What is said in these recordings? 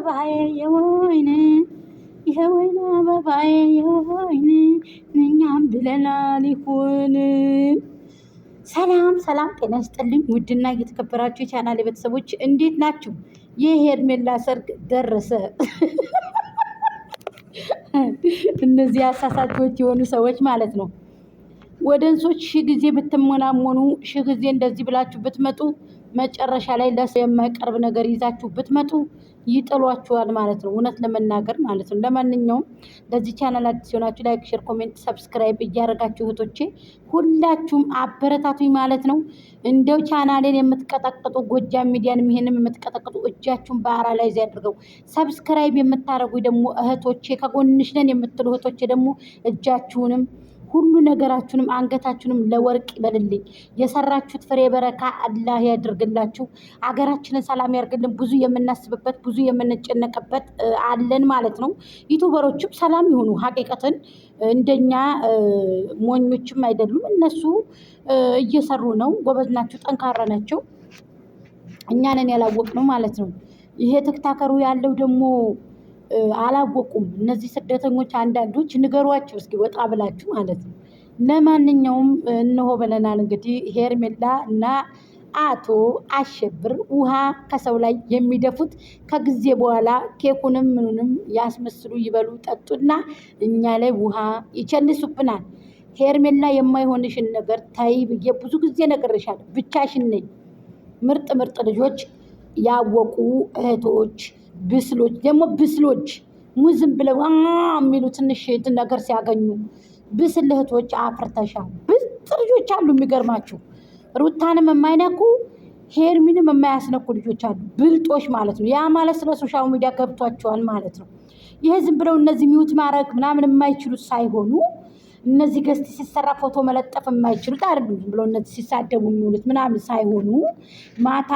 አበባዬ የወይን የወይን አበባዬ የወይን እኛም ብለናል ይሁን። ሰላም ሰላም፣ ጤና ይስጥልኝ ውድና እየተከበራችሁ የቻናል ቤተሰቦች እንዴት ናችሁ? የሄርሜላ ሰርግ ደረሰ። እነዚህ አሳሳቾች የሆኑ ሰዎች ማለት ነው። ወደንሶች ሺህ ጊዜ ብትሞናሞኑ፣ ሺህ ጊዜ እንደዚህ ብላችሁ ብትመጡ፣ መጨረሻ ላይ ለሰው የማይቀርብ ነገር ይዛችሁ ብትመጡ ይጥሏችኋል ማለት ነው። እውነት ለመናገር ማለት ነው። ለማንኛውም ለዚህ ቻናል አዲስ ሆናችሁ ላይክ፣ ሼር፣ ኮሜንት፣ ሰብስክራይብ እያደረጋችሁ እህቶቼ ሁላችሁም አበረታቱኝ ማለት ነው። እንደው ቻናሌን የምትቀጠቅጡ ጎጃም ሚዲያንም ይሄንም የምትቀጠቅጡ እጃችሁን በአራላይዝ ያድርገው። ሰብስክራይብ የምታደርጉ ደግሞ እህቶቼ ከጎንሽ ነን የምትሉ እህቶቼ ደግሞ እጃችሁንም ሁሉ ነገራችሁንም አንገታችሁንም ለወርቅ ይበልልኝ። የሰራችሁት ፍሬ በረካ አላህ ያድርግላችሁ። አገራችንን ሰላም ያርግልን። ብዙ የምናስብበት ብዙ የምንጨነቅበት አለን ማለት ነው። ዩቱበሮችም ሰላም ይሁኑ። ሀቂቀትን እንደኛ ሞኞችም አይደሉም። እነሱ እየሰሩ ነው። ጎበዝ ናቸው፣ ጠንካራ ናቸው። እኛንን ያላወቅነው ማለት ነው። ይሄ ትክታከሩ ያለው ደግሞ አላወቁም። እነዚህ ስደተኞች አንዳንዶች ንገሯቸው እስኪ ወጣ ብላችሁ ማለት ነው። ለማንኛውም እነሆ ብለናል እንግዲህ ሄርሜላ እና አቶ አሸብር ውሃ ከሰው ላይ የሚደፉት ከጊዜ በኋላ ኬኩንም ምኑንም ያስመስሉ ይበሉ ጠጡና እኛ ላይ ውሃ ይቸልሱብናል። ሄርሜላ የማይሆንሽን ነገር ታይ ብዬ ብዙ ጊዜ ነግሬሻለሁ። ብቻሽን ነኝ። ምርጥ ምርጥ ልጆች ያወቁ እህቶች ብስሎች ደግሞ ብስሎች ሙዝም ብለው የሚሉ ትንሽ ነገር ሲያገኙ ብስል እህቶች አፍርተሻል። ብልጥ ልጆች አሉ። የሚገርማችሁ ሩታንም የማይነኩ ሄርሚንም የማያስነኩ ልጆች አሉ። ብልጦች ማለት ነው። ያ ማለት ስለ ሶሻል ሚዲያ ገብቷቸዋል ማለት ነው። ይሄ ዝም ብለው እነዚህ ሚውት ማድረግ ምናምን የማይችሉት ሳይሆኑ እነዚህ ገስት ሲሰራ ፎቶ መለጠፍ የማይችሉት አይደሉም። ዝም ብለው እነዚህ ሲሳደቡ የሚውሉት ምናምን ሳይሆኑ ማታ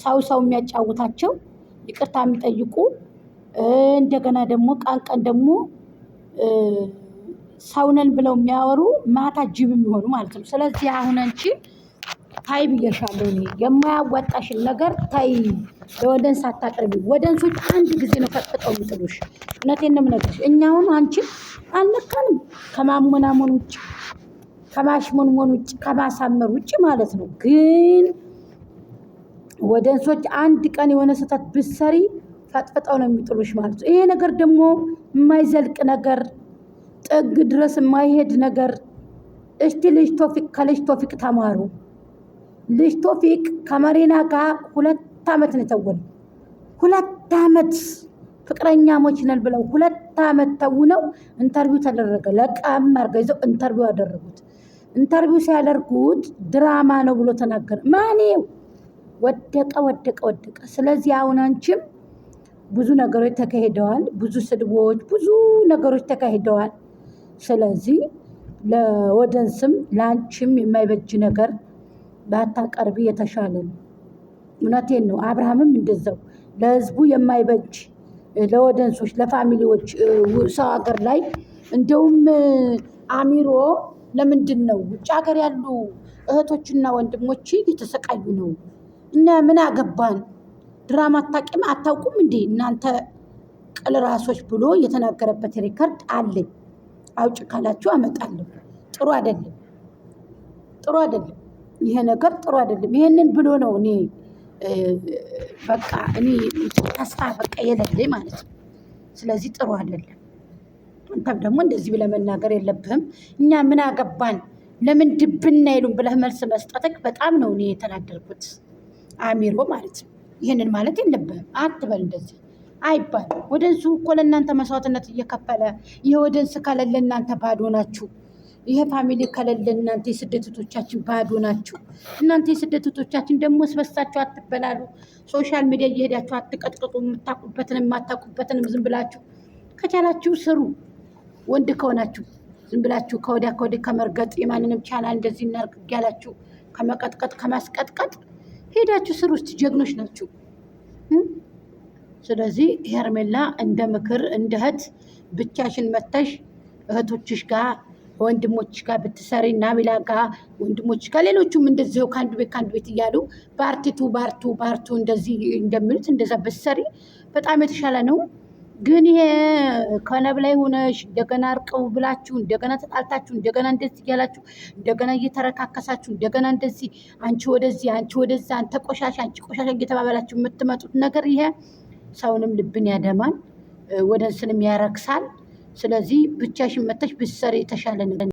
ሰው የሚያጫውታቸው ይቅርታ የሚጠይቁ እንደገና ደግሞ ቀን ቀን ደግሞ ሰውነን ብለው የሚያወሩ ማታ ጅብ የሚሆኑ ማለት ነው። ስለዚህ አሁን አንቺ ታይ ብዬሻለሁ። እኔ የማያዋጣሽን ነገር ታይ። ለወደንስ አታቅርቢ። ወደንሶች አንድ ጊዜ ነው ፈጥጠው የሚጥሉሽ። እውነቴን ነው የምነግርሽ። እኛ አሁን አንቺን አልነካንም ከማሞናሞን ውጭ ከማሽሞንሞን ውጭ ከማሳመር ውጭ ማለት ነው። ግን ወደንሶች አንድ ቀን የሆነ ስህተት ብትሰሪ ፈጥፍጠው ነው የሚጥሉሽ ማለት ነው። ይሄ ነገር ደግሞ የማይዘልቅ ነገር ጥግ ድረስ የማይሄድ ነገር። እስቲ ልጅ ቶፊቅ ከልጅ ቶፊቅ ተማሩ። ልጅ ቶፊቅ ከመሪና ጋር 2 ዓመት ነው የተወኑ። 2 ዓመት ፍቅረኛሞች ነን ብለው 2 ዓመት ተውነው ኢንተርቪው ተደረገ። ለቃም አድርገው ይዘው ኢንተርቪው ያደረጉት። ኢንተርቪው ሲያደርጉት ድራማ ነው ብሎ ተናገረ። ማኔው ወደቀ። ስለዚህ አሁን አንቺም ብዙ ነገሮች ተካሂደዋል። ብዙ ስድቦች፣ ብዙ ነገሮች ተካሂደዋል። ስለዚህ ለወደንስም ለአንቺም የማይበጅ ነገር ባታቀርቢ የተሻለ ነው። እውነቴን ነው። አብርሃምም እንደዛው ለህዝቡ የማይበጅ ለወደንሶች፣ ለፋሚሊዎች ሰው ሀገር ላይ እንደውም አሚሮ ለምንድን ነው ውጭ ሀገር ያሉ እህቶችና ወንድሞች እየተሰቃዩ ነው? እና ምን አገባን? ድራማ አታውቁም እንዴ እናንተ ቅል ራሶች ብሎ የተናገረበት ሪከርድ አለኝ። አውጭ ካላችሁ አመጣለሁ። ጥሩ አይደለም። ይሄ ነገር ጥሩ አይደለም። ይሄንን ብሎ ነው እኔ በቃ እኔ ተስፋ በቃ የሌለኝ ማለት ነው። ስለዚህ ጥሩ አይደለም። አንተም ደግሞ እንደዚህ ብለህ መናገር የለብህም። እኛ ምን አገባን ለምን ድብና ይሉን ብለህ መልስ መስጠትህ በጣም ነው እኔ የተናደርኩት። አሚሮ ማለት ነው። ይህንን ማለት የለብህም። አትበል እንደዚህ አይባልም። ወደንሱ እኮ ለእናንተ መስዋዕትነት እየከፈለ ይሄ ወደንስ ከሌለ እናንተ ባዶ ናችሁ። ይሄ ፋሚሊ ከሌለ እናንተ የስደቶቻችን ባዶ ናችሁ። እናንተ የስደቶቻችን ደግሞ ስበሳችሁ አትበላሉ። ሶሻል ሚዲያ እየሄዳችሁ አትቀጥቅጡ። የምታውቁበትንም የማታውቁበትንም ዝም ብላችሁ ከቻላችሁ ስሩ። ወንድ ከሆናችሁ ዝም ብላችሁ ከወዲያ ከመርገጥ የማንንም ቻናል እንደዚህ እናርግ ያላችሁ ከመቀጥቀጥ ከማስቀጥቀጥ ሄዳችሁ ስሩ። ውስጥ ጀግኖች ናችሁ። ስለዚህ ሄርሜላ እንደ ምክር እንደ እህት ብቻሽን መተሽ እህቶችሽ ጋር ወንድሞች ጋር ብትሰሪ እና ቢላ ጋር ወንድሞች ጋር ሌሎቹም እንደዚው ከአንዱ ቤት እያሉ ባርቱ እንደዚህ እንደሚሉት እንደዛ ብትሰሪ በጣም የተሻለ ነው። ግን ይሄ ከነብ ላይ ሆነሽ እንደገና እርቀው ብላችሁ እንደገና ተጣልታችሁ እንደገና እንደዚህ እያላችሁ እንደገና እየተረካከሳችሁ እንደገና እንደዚህ አንቺ ወደዚህ አንቺ ወደዛ አንተ ቆሻሻ አንቺ ቆሻሻ እየተባባላችሁ የምትመጡት ነገር ይሄ ሰውንም ልብን ያደማል፣ ወደ እንስንም ያረክሳል። ስለዚህ ብቻሽን መተሽ ብትሰሪ የተሻለ ነገር